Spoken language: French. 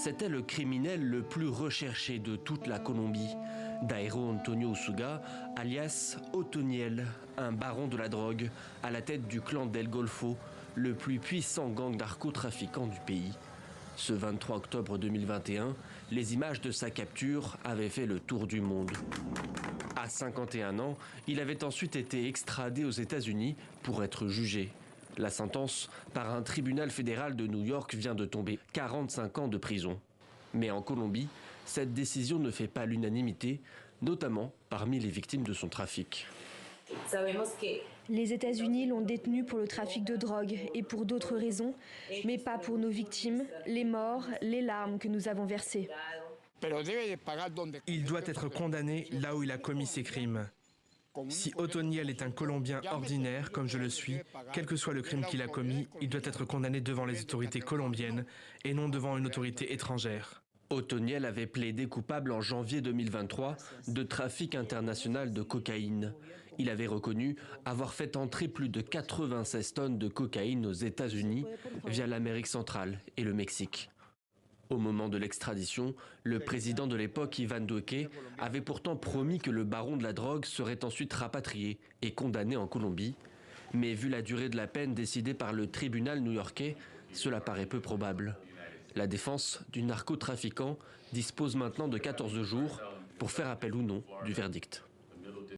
C'était le criminel le plus recherché de toute la Colombie. Dairo Antonio Usuga, alias Otoniel, un baron de la drogue, à la tête du clan del Golfo, le plus puissant gang narcotrafiquant du pays. Ce 23 octobre 2021, les images de sa capture avaient fait le tour du monde. À 51 ans, il avait ensuite été extradé aux États-Unis pour être jugé. La sentence par un tribunal fédéral de New York vient de tomber, 45 ans de prison. Mais en Colombie, cette décision ne fait pas l'unanimité, notamment parmi les victimes de son trafic. Les États-Unis l'ont détenu pour le trafic de drogue et pour d'autres raisons, mais pas pour nos victimes, les morts, les larmes que nous avons versées. Il doit être condamné là où il a commis ses crimes. Si Otoniel est un Colombien ordinaire, comme je le suis, quel que soit le crime qu'il a commis, il doit être condamné devant les autorités colombiennes et non devant une autorité étrangère. Otoniel avait plaidé coupable en janvier 2023 de trafic international de cocaïne. Il avait reconnu avoir fait entrer plus de 96 tonnes de cocaïne aux États-Unis via l'Amérique centrale et le Mexique. Au moment de l'extradition, le président de l'époque, Iván Duque, avait pourtant promis que le baron de la drogue serait ensuite rapatrié et condamné en Colombie. Mais vu la durée de la peine décidée par le tribunal new-yorkais, cela paraît peu probable. La défense du narcotrafiquant dispose maintenant de 14 jours pour faire appel ou non du verdict.